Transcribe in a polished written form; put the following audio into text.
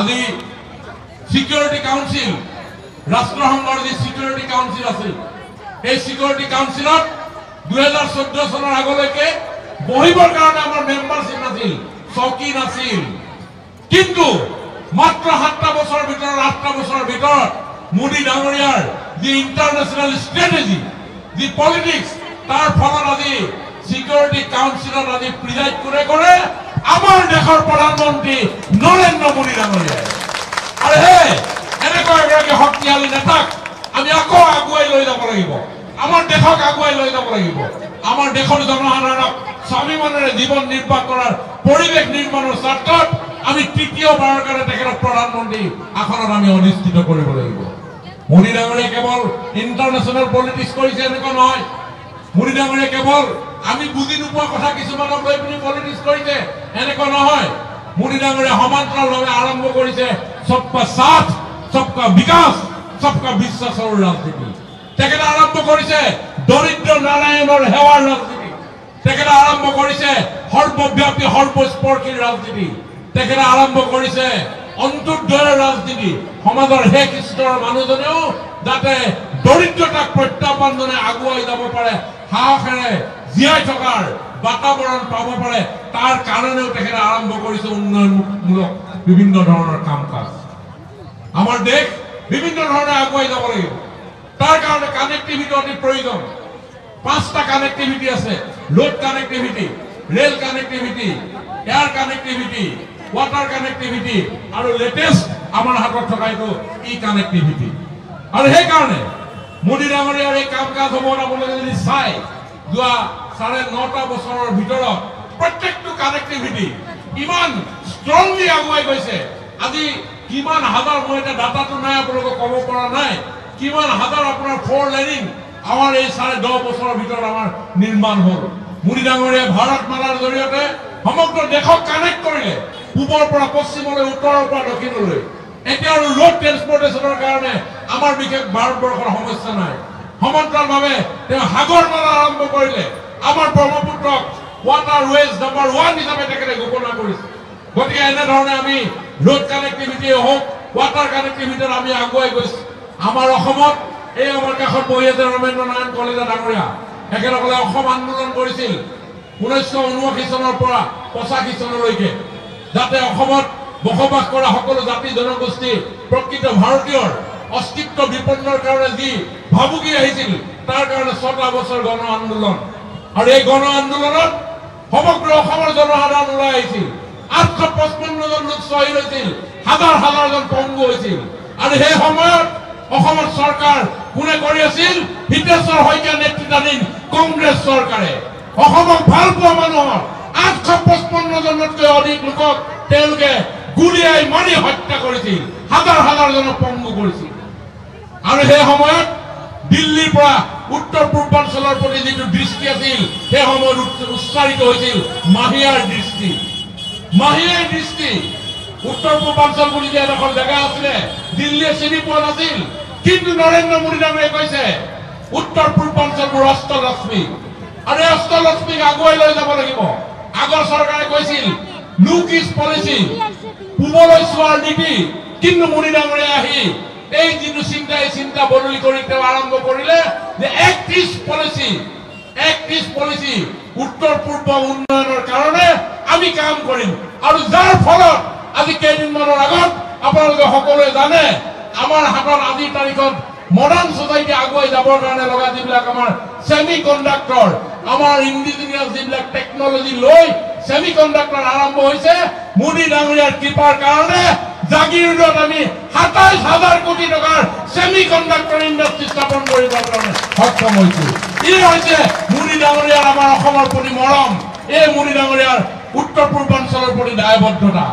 আজি security council ৰাষ্ট্ৰসংঘৰ যি সিকিউৰিটি কাউন্সিল আছিল এই সিকিউৰিটি কাউন্সিলত 2014 চনৰ আগলৈকে বহিবৰ কাৰণে আমাৰ মেম্বাৰশ্বিপ নাছিল চকী নাছিল কিন্তু মাত্ৰ 7টা বছৰৰ ভিতৰত 8টা বছৰৰ ভিতৰত মোদী ডাঙৰীয়াৰ যি ইণ্টাৰনেশ্যনেল ষ্ট্ৰেটেজি যি পলিটিক্স তাৰ ফলত আজি সিকিউৰিটি কাউন্সিলত আজি প্ৰিজাইড কৰে আমাৰ দেশৰ প্ৰধানমন্ত্ৰী নৰেন্দ্ৰ মোদী ডাঙৰীয়াই আৰু হে এনেকুৱা এগৰাকী শক্তিশালী নেতাক আমি আকৌ আগুৱাই লৈ যাব লাগিব আমাৰ দেশক আগুৱাই লৈ যাব লাগিব আমাৰ দেশৰ জনসাধাৰণক স্বাভিমানেৰে জীৱন নিৰ্বাহ কৰাৰ পৰিৱেশ নিৰ্মাণৰ স্বাৰ্থত আমি তৃতীয়বাৰৰ কাৰণে তেখেতক প্ৰধানমন্ত্ৰী আসনত আমি অধিষ্ঠিত কৰিব লাগিব মোদী ডাঙৰীয়াই কেৱল ইণ্টাৰনেশ্যনেল পলিটিক্স কৰিছে এনেকুৱা নহয় মোদী ডাঙৰীয়াই কেৱল আমি বুজি নোপোৱা কথা কিছুমানক লৈ পিনি পলিটিক্স কৰিছে এনেকুৱা নহয় মোদী ডাঙৰীয়াই সমান্তৰালভাৱে আৰম্ভ কৰিছে সবকা সাথ সবকা বিকাশ সবকা বিশ্বাসৰ ৰাজনীতি তেখেতে আৰম্ভ কৰিছে দৰিদ্ৰ নাৰায়ণৰ সেৱাৰ ৰাজনীতি তেখেতে আৰম্ভ কৰিছে সৰ্বব্যাপী সৰ্বস্পৰ্শী ৰাজনীতি তেখেতে আৰম্ভ কৰিছে অন্তৰ্দয়ৰ ৰাজনীতি সমাজৰ শেষ স্তৰৰ মানুহজনেও যাতে দৰিদ্ৰতাক প্ৰত্যাহ্বান জনাই আগুৱাই যাব পাৰে সাহসেৰে জীয়াই থকাৰ বাতাবৰণ পাব পাৰে তাৰ কাৰণেও তেখেতে আৰম্ভ কৰিছে উন্নয়নমূলক বিভিন্ন ধৰণৰ কাম কাজ আমাৰ দেশ বিভিন্ন ধৰণে আগুৱাই যাব লাগিব তাৰ কাৰণে কানেক্টিভিটি অতি প্ৰয়োজন 5টা কানেক্টিভিটি আছে road connectivity rail connectivity air connectivity water connectivity আর লেটেস্ট আমার হাতত থকা এইটো ই কানেক্টিভিটি আর সেই কারণে মোদী ডাঙৰীয়াৰ এই কাম কাজ হ'ব আপোনালোকে যদি চাই যোৱা 9.5 বছৰৰ ভিতৰত প্ৰত্যেকটো কানেক্টিভিটি ইমান ষ্ট্ৰংলি আগুৱাই গৈছে আজি কিমান হাজাৰ মই এটা ডাটাটো নাই আপোনালোকক ক'ব পৰা নাই কিমান হাজাৰ আপোনাৰ 4 লেনিং আমাৰ এই 10.5 বছৰৰ ভিতৰত আমাৰ নিৰ্মাণ হ'ল মোদী ডাঙৰীয়াই ভাৰতমালাৰ জৰিয়তে সমগ্ৰ দেশক কানেক্ট কৰিলে পূবৰ পৰা পশ্চিমলৈ উত্তৰৰ পৰা দক্ষিণলৈ এতিয়া আৰু ৰোড ট্ৰান্সপৰ্টেশনৰ কাৰণে আমাৰ বিশেষ ভাৰতবৰ্ষৰ সমস্যা নাই সমান্তৰালভাৱে তেওঁ সাগৰমালা আৰম্ভ কৰিলে আমাৰ ব্ৰহ্মপুত্ৰক ওয়াটাৰ ওয়েজ নাম্বাৰ 1 হিচাপে তেখেতে ঘোষণা কৰিছে গতিকে এনেধৰণে আমি ৰোড কানেক্টিভিটি হওক ওয়াটাৰ কানেক্টিভিটিত আমি আগুৱাই গৈছো আমাৰ অসমত এই আমাৰ কাষত বহি আছে ৰমেন্দ্ৰ নাৰায়ণ কলেজা ডাঙৰীয়া একেলগে অসম আন্দোলন কৰিছিল 1979 চনৰ পৰা 85 চনলৈকে যাতে অসমত বসবাস কৰা সকলো জাতি জনগোষ্ঠী প্ৰকৃত ভাৰতীয়ৰ অস্তিত্ব বিপন্নৰ কাৰণে যি ভাবুকি আহিছিল তাৰ কাৰণে 6টা বছৰ গণ আন্দোলন আৰু এই গণ আন্দোলনত সমগ্ৰ অসমৰ জনসাধাৰণ ওলাই আহিছিল 855 জন লোক শ্বহীদ হৈছিল হাজাৰ হাজাৰ জন পংগু হৈছিল আৰু সেই সময়ত অসমৰ চৰকাৰ কোনে কৰি আছিল হিতেশ্বৰ শইকীয়া নেতৃত্বাধীন কংগ্ৰেছ চৰকাৰে অসমক ভাল পোৱা মানুহৰ 855 জনতকৈ অধিক লোকক তেওঁলোকে গুলিয়াই মাৰি হত্যা কৰিছিল হাজাৰ হাজাৰ জনক পংগু কৰিছিল আৰু সেই সময়ত দিল্লীৰ পৰা উত্তৰ পূৰ্বাঞ্চলৰ প্ৰতি যিটো দৃষ্টি আছিল সেই সময়ত উচ্চাৰিত হৈছিল মাহিয়াৰ দৃষ্টি উত্তৰ পূৰ্বাঞ্চল বুলি যে এডোখৰ জেগা আছিলে দিল্লীয়ে চিনি পোৱা নাছিল কিন্তু নৰেন্দ্ৰ মোদী ডাঙৰীয়াই কৈছে উত্তৰ পূৰ্বাঞ্চলবোৰ অষ্টলক্ষ্মী আৰু এই অষ্টলক্ষ্মীক আগুৱাই লৈ যাব লাগিব আগৰ চৰকাৰে কৈছিল লুক ইজ পলিচি পূবলৈ চোৱাৰ নীতি কিন্তু মোদী ডাঙৰীয়াই আহি এই যিটো চিন্তা বদলি কৰি তেওঁ আৰম্ভ কৰিলে যে এক্ট ইজ পলিচি উত্তৰ পূৰ্ব উন্নয়নৰ কাৰণে আমি কাম কৰিম আৰু যাৰ ফলত আজি কেইদিনমানৰ আগত আপোনালোকে সকলোৱে জানে আমাৰ হাতত আজিৰ তাৰিখত মডাৰ্ণ সোসাইটি আগুৱাই যাবৰ কাৰণে লগা যিবিলাক আমাৰ সেমি কণ্ডাক্টৰ আমাৰ ইণ্ডিজিনিয়াছ যিবিলাক টেকনলজি লৈ সেমি কণ্ডাক্টৰ আৰম্ভ হৈছে মোদী ডাঙৰীয়াৰ কৃপাৰ কাৰণে জাগিৰোডত আমি 27,000 কোটি টকাৰ সেমি কণ্ডাক্টৰ ইণ্ডাষ্ট্ৰী স্থাপন কৰিবৰ কাৰণে সক্ষম হৈছো ই হৈছে মোদী ডাঙৰীয়াৰ আমাৰ অসমৰ প্ৰতি মৰম এই মোদী ডাঙৰীয়াৰ উত্তৰ পূৰ্বাঞ্চলৰ প্ৰতি দায়বদ্ধতা